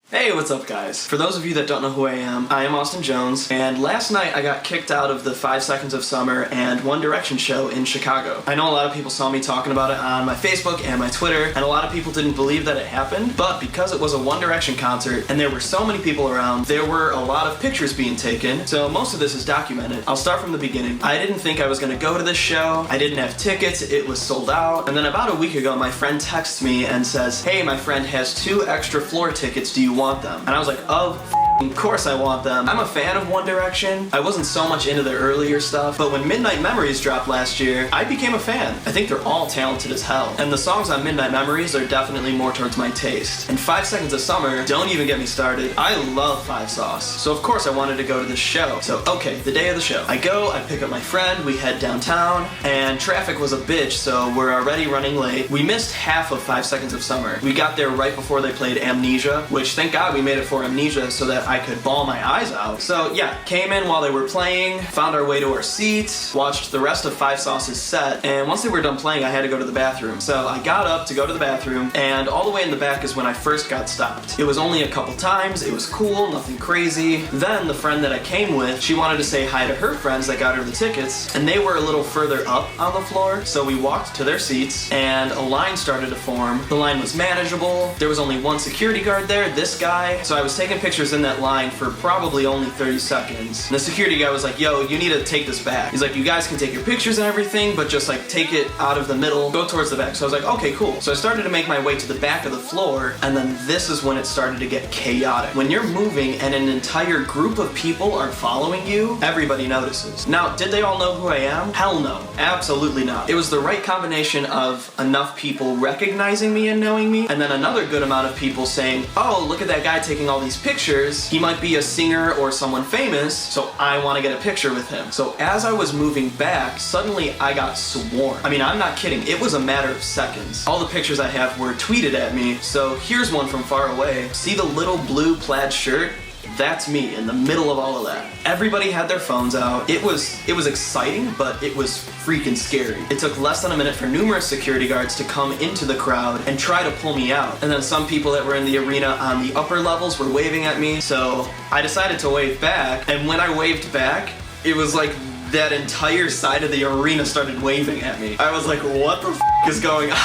Hey, what's up guys? For those of you that don't know who I am Austin Jones, and last night I got kicked out of the 5 Seconds of Summer and One Direction show in Chicago. I know a lot of people saw me talking about it on my Facebook and my Twitter, and a lot of people didn't believe that it happened, but because it was a One Direction concert and there were so many people around, there were a lot of pictures being taken, so most of this is documented. I'll start from the beginning. I didn't think I was going to go to this show, I didn't have tickets, it was sold out, and then about a week ago my friend texts me and says, hey, my friend has 2 extra floor tickets, do you want them? And I was like, of course I want them. I'm a fan of One Direction. I wasn't so much into their earlier stuff, but when Midnight Memories dropped last year, I became a fan. I think they're all talented as hell, and the songs on Midnight Memories are definitely more towards my taste. And 5 Seconds of Summer, don't even get me started. I love 5 Sauce, so of course I wanted to go to this show. So okay, the day of the show. I go, I pick up my friend, we head downtown, and traffic was a bitch, so we're already running late. We missed half of 5 Seconds of Summer. We got there right before they played Amnesia, which thank God we made it for Amnesia so that I could bawl my eyes out. So yeah, came in while they were playing, found our way to our seats, watched the rest of 5 Sauce's set, and once they were done playing, I had to go to the bathroom. So I got up to go to the bathroom, and all the way in the back is when I first got stopped. It was only a couple times, it was cool, nothing crazy. Then the friend that I came with, she wanted to say hi to her friends that got her the tickets, and they were a little further up on the floor, so we walked to their seats, and a line started to form. The line was manageable, there was only one security guard there, this guy, so I was taking pictures in that line for probably only 30 seconds. And the security guy was like, yo, you need to take this back. He's like, you guys can take your pictures and everything, but just like take it out of the middle, go towards the back. So I was like, okay, cool. So I started to make my way to the back of the floor, and then this is when it started to get chaotic. When you're moving and an entire group of people are following you, everybody notices. Now, did they all know who I am? Hell no. Absolutely not. It was the right combination of enough people recognizing me and knowing me, and then another good amount of people saying, oh, look at that guy taking all these pictures. He might be a singer or someone famous, so I want to get a picture with him. So as I was moving back, suddenly I got swarmed. I mean, I'm not kidding. It was a matter of seconds. All the pictures I have were tweeted at me, so here's one from far away. See the little blue plaid shirt? That's me in the middle of all of that. Everybody had their phones out. It was exciting, but it was freaking scary. It took less than a minute for numerous security guards to come into the crowd and try to pull me out. And then some people that were in the arena on the upper levels were waving at me, so I decided to wave back, and when I waved back, it was like that entire side of the arena started waving at me. I was like, what the is going on?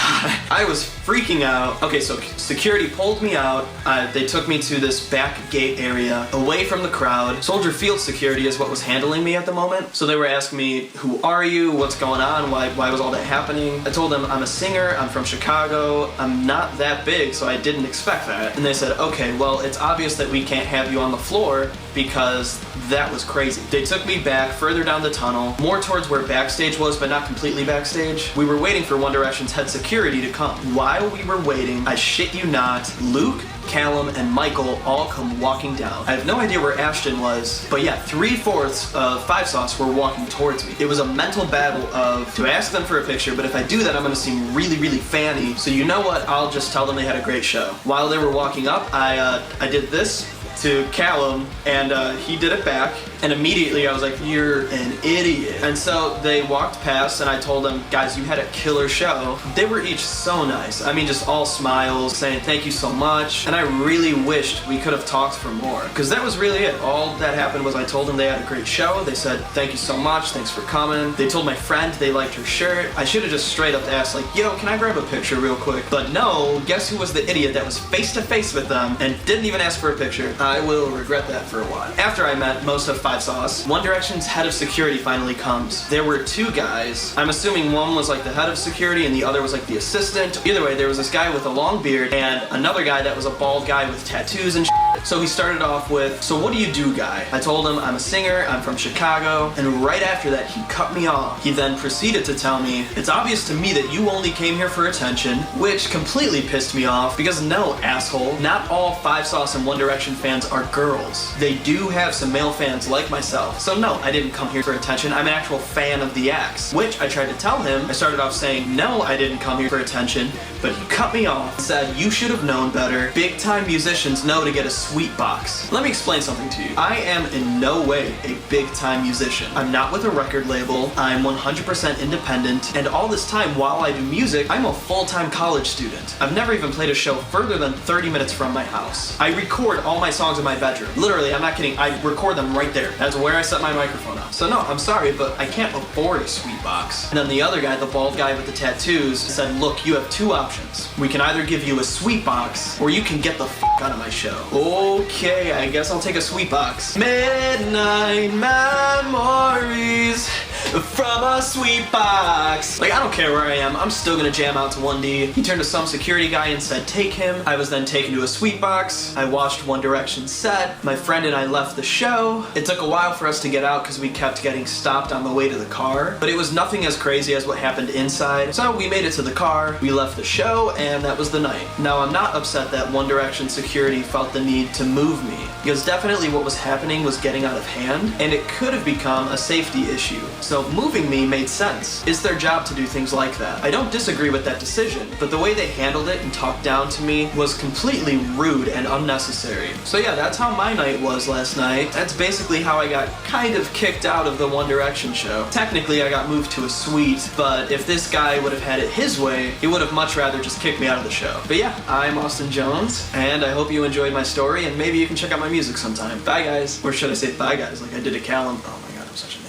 I was freaking out. Okay, so security pulled me out. They took me to this back gate area, away from the crowd. Soldier Field security is what was handling me at the moment. So they were asking me, who are you? What's going on? Why was all that happening? I told them I'm a singer, I'm from Chicago, I'm not that big, so I didn't expect that. And they said, okay, well, it's obvious that we can't have you on the floor because that was crazy. They took me back further down the tunnel, more towards where backstage was, but not completely backstage. We were waiting for One Direction's head security to come. While we were waiting, I shit you not, Luke, Callum, and Michael all come walking down. I have no idea where Ashton was, but yeah, 3/4 of 5 Sauce were walking towards me. It was a mental battle of, do I ask them for a picture, but if I do that, I'm gonna seem really, really fanny. So you know what, I'll just tell them they had a great show. While they were walking up, I did this to Callum, and he did it back, and immediately I was like, you're an idiot. And so they walked past, and I told them, guys, you had a killer show. They were each so nice. I mean, just all smiles, saying thank you so much, and I really wished we could have talked for more, because that was really it. All that happened was I told them they had a great show. They said, thank you so much, thanks for coming. They told my friend they liked her shirt. I should have just straight up asked, like, yo, can I grab a picture real quick? But no, guess who was the idiot that was face to face with them and didn't even ask for a picture? I will regret that for a while. After I met most of 5 Sauce, One Direction's head of security finally comes. There were 2 guys. I'm assuming one was like the head of security and the other was like the assistant. Either way, there was this guy with a long beard and another guy that was a bald guy with tattoos and shit. So he started off with, so what do you do, guy? I told him I'm a singer, I'm from Chicago, and right after that he cut me off. He then proceeded to tell me, it's obvious to me that you only came here for attention, which completely pissed me off because no, asshole, not all 5 Sauce and One Direction fans are girls. They do have some male fans like like myself. So no, I didn't come here for attention. I'm an actual fan of the acts, which I tried to tell him. I started off saying, no, I didn't come here for attention, but he cut me off, said, you should have known better. Big time musicians know to get a sweet box. Let me explain something to you. I am in no way a big time musician. I'm not with a record label. I'm 100% independent, and all this time while I do music, I'm a full-time college student. I've never even played a show further than 30 minutes from my house. I record all my songs in my bedroom. Literally, I'm not kidding, I record them right there. That's where I set my microphone up. So no, I'm sorry, but I can't afford a sweet box. And then the other guy, the bald guy with the tattoos, said, look, you have two options. We can either give you a sweet box, or you can get the f*** out of my show. Okay, I guess I'll take a sweet box. Midnight memories from a sweet box. Like, I don't care where I am, I'm still gonna jam out to 1D. He turned to some security guy and said, take him. I was then taken to a sweet box. I watched One Direction set. My friend and I left the show. It took a while for us to get out because we kept getting stopped on the way to the car, but it was nothing as crazy as what happened inside. So we made it to the car, we left the show, and that was the night. Now, I'm not upset that One Direction security felt the need to move me, because definitely what was happening was getting out of hand, and it could have become a safety issue. So moving me made sense. It's their job to do things like that. I don't disagree with that decision, but the way they handled it and talked down to me was completely rude and unnecessary. So yeah, that's how my night was last night. That's basically how I got kind of kicked out of the One Direction show. Technically, I got moved to a suite, but if this guy would have had it his way, he would have much rather just kicked me out of the show. But yeah, I'm Austin Jones, and I hope you enjoyed my story, and maybe you can check out my music sometime. Bye guys. Or should I say bye guys, like I did a Callum. Oh my god, I'm such a